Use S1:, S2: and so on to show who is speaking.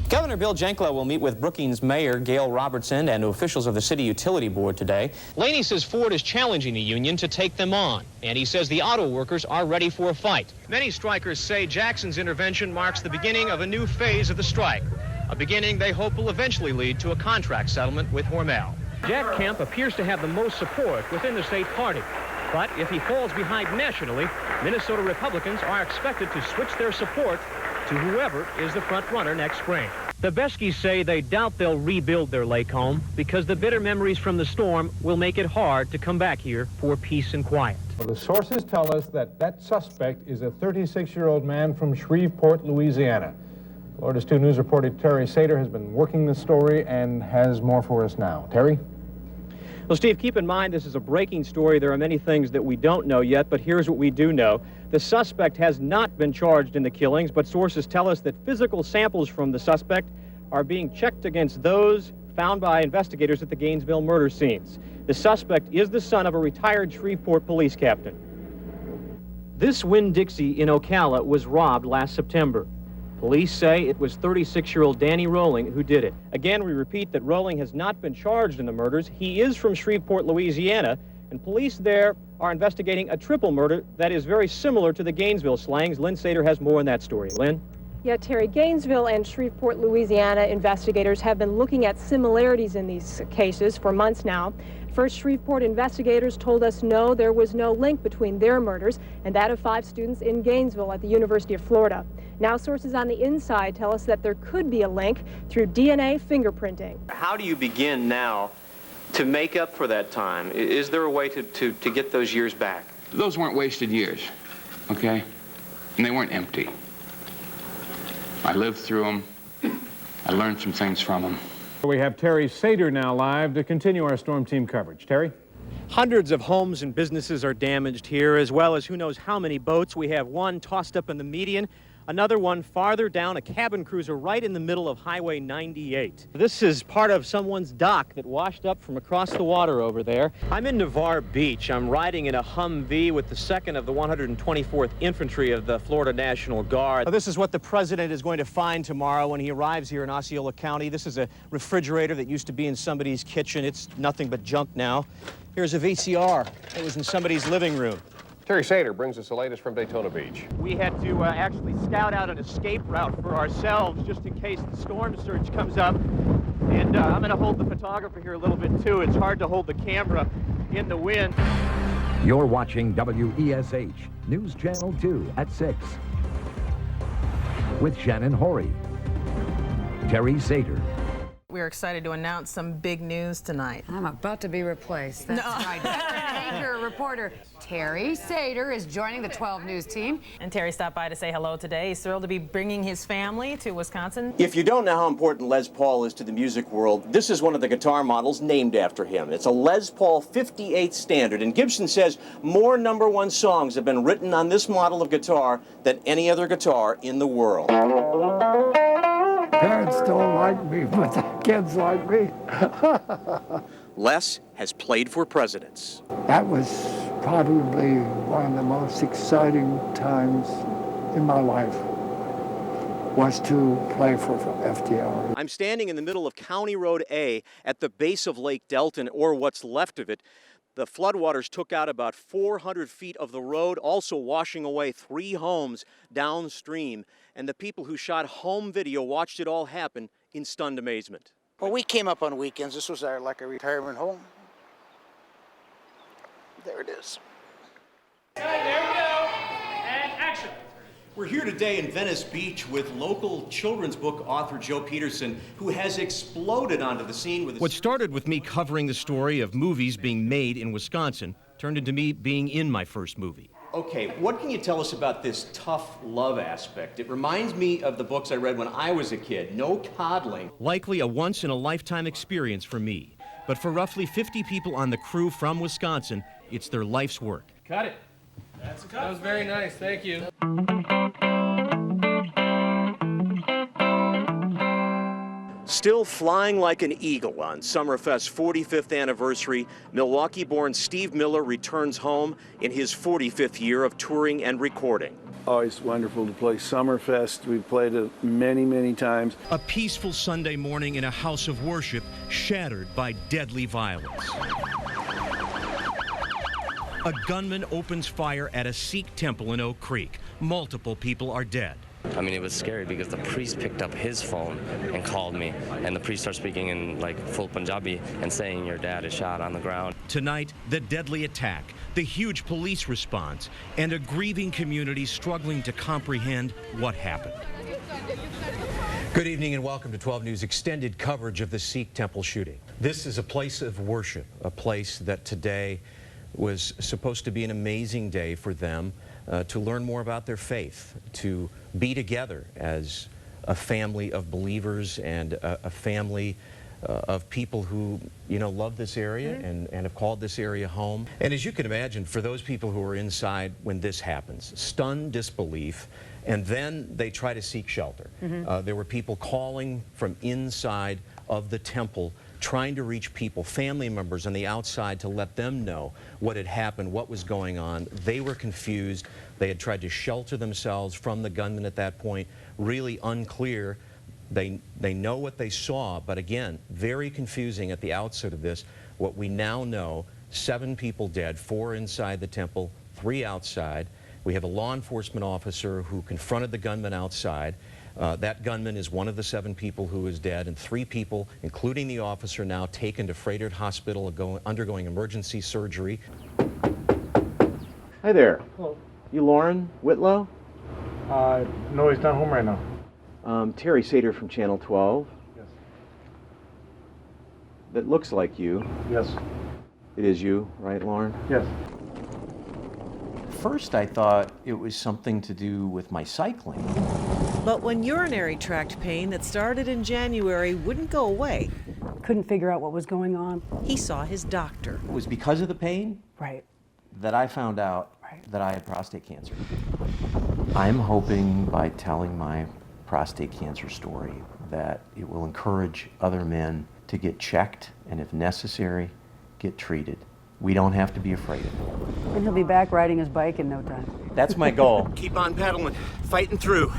S1: Governor Bill Janklow will meet with Brookings Mayor Gail Robertson and officials of the City Utility Board today.
S2: Laney says Ford is challenging the union to take them on, and he says the auto workers are ready for a fight. Many strikers say Jackson's intervention marks the beginning of a new phase of the strike, a beginning they hope will eventually lead to a contract settlement with Hormel. Jack Kemp appears to have the most support within the state party, but if he falls behind nationally, Minnesota Republicans are expected to switch their support to whoever is the front runner next spring. The Beskys say they doubt they'll rebuild their lake home because the bitter memories from the storm will make it hard to come back here for peace and quiet.
S3: Well, the sources tell us that suspect is a 36-year-old man from Shreveport, Louisiana. Florida's 2 News reporter Terry Sater has been working the story and has more for us now. Terry?
S4: Well, Steve, keep in mind this is a breaking story. There are many things that we don't know yet, but here's what we do know. The suspect has not been charged in the killings, but sources tell us that physical samples from the suspect are being checked against those found by investigators at the Gainesville murder scenes. The suspect is the son of a retired Shreveport police captain. This Winn-Dixie in Ocala was robbed last September. Police say it was 36-year-old Danny Rolling who did it. Again, we repeat that Rolling has not been charged in the murders. He is from Shreveport, Louisiana, and police there are investigating a triple murder that is very similar to the Gainesville slangs. Lynn Sater has more on that story. Lynn?
S5: Yeah, Terry, Gainesville and Shreveport, Louisiana investigators have been looking at similarities in these cases for months now. First, Shreveport investigators told us no, there was no link between their murders and that of 5 students in Gainesville at the University of Florida. Now, sources on the inside tell us that there could be a link through DNA fingerprinting.
S1: How do you begin now to make up for that time? Is there a way to get those years back?
S6: Those weren't wasted years, okay? And they weren't empty. I lived through them. I learned some things from them.
S3: We have Terry Sater now live to continue our storm team coverage. Terry?
S4: Hundreds of homes and businesses are damaged here, as well as who knows how many boats. We have one tossed up in the median, another one farther down, a cabin cruiser right in the middle of Highway 98. This is part of someone's dock that washed up from across the water over there. I'm in Navarre Beach. I'm riding in a Humvee with the 2nd of the 124th Infantry of the Florida National Guard. This is what the president is going to find tomorrow when he arrives here in Osceola County. This is a refrigerator that used to be in somebody's kitchen. It's nothing but junk now. Here's a VCR. It was in somebody's living room.
S7: Terry Sater brings us the latest from Daytona Beach.
S4: We had to actually scout out an escape route for ourselves just in case the storm surge comes up. And I'm going to hold the photographer here a little bit, too. It's hard to hold the camera in the wind.
S8: You're watching WESH, News Channel 2 at 6. With Shannon Honoree. Terry Sater.
S9: We're excited to announce some big news tonight.
S10: I'm about to be replaced. That's right. Anchor reporter Terry Sater is joining the 12 News team.
S9: And Terry stopped by to say hello today. He's thrilled to be bringing his family to Wisconsin.
S1: If you don't know how important Les Paul is to the music world, this is one of the guitar models named after him. It's a Les Paul 58 Standard, and Gibson says more #1 songs have been written on this model of guitar than any other guitar in the world.
S11: Parents don't like me, but the kids like me.
S1: Les has played for presidents.
S11: That was probably one of the most exciting times in my life, was to play for FDR.
S1: I'm standing in the middle of County Road A at the base of Lake Delton, or what's left of it. The floodwaters took out about 400 feet of the road, also washing away 3 homes downstream. And the people who shot home video watched it all happen in stunned amazement.
S12: Well, we came up on weekends. This was like a retirement home. There it is.
S2: There we go. And action.
S1: We're here today in Venice Beach with local children's book author Joe Peterson, who has exploded onto the scene with
S2: What started with me covering the story of movies being made in Wisconsin turned into me being in my first movie.
S1: Okay, what can you tell us about this tough love aspect? It reminds me of the books I read when I was a kid. No coddling.
S2: Likely a once-in-a-lifetime experience for me. But for roughly 50 people on the crew from Wisconsin, it's their life's work.
S13: Cut it. That's a cut. That was very nice. Thank you.
S1: Still flying like an eagle on Summerfest's 45th anniversary, Milwaukee-born Steve Miller returns home in his 45th year of touring and recording.
S14: Always wonderful to play Summerfest. We've played it many, many times.
S15: A peaceful Sunday morning in a house of worship shattered by deadly violence. A gunman opens fire at a Sikh temple in Oak Creek. Multiple people are dead.
S16: I mean, it was scary because the priest picked up his phone and called me, and the priest started speaking in like full Punjabi and saying your dad is shot on the ground.
S15: Tonight, the deadly attack, the huge police response, and a grieving community struggling to comprehend what happened. Good evening and welcome to 12 News extended coverage of the Sikh temple shooting. This is a place of worship, a place that today was supposed to be an amazing day for them to learn more about their faith, to be together as a family of believers and a family of people who, you know, love this area and have called this area home. And as you can imagine, for those people who are inside when this happens, stunned disbelief, and then they try to seek shelter. There were people calling from inside of the temple, trying to reach people, family members on the outside, to let them know what had happened, what was going on. They were confused. They had tried to shelter themselves from the gunman at that point. Really unclear. They know what they saw, but again, very confusing at the outset of this. What we now know, 7 people dead, 4 inside the temple, 3 outside. We have a law enforcement officer who confronted the gunman outside. That gunman is one of the 7 people who is dead, and 3 people, including the officer, now taken to Frederick Hospital undergoing emergency surgery.
S3: Hi there.
S4: Hello.
S3: You Lauren Whitlow?
S4: No, he's not home right now.
S3: Terry Sater from Channel 12.
S4: Yes.
S3: That looks like you.
S4: Yes.
S3: It is you, right, Lauren?
S4: Yes.
S1: First, I thought it was something to do with my cycling.
S17: But when urinary tract pain that started in January wouldn't go away,
S18: couldn't figure out what was going on,
S17: he saw his doctor.
S1: It was because of the pain
S18: Right.
S1: that I found out that I had prostate cancer. I'm hoping by telling my prostate cancer story that it will encourage other men to get checked and, if necessary, get treated. We don't have to be afraid of it.
S18: And he'll be back riding his bike in no time.
S1: That's my goal.
S15: Keep on pedaling, fighting through.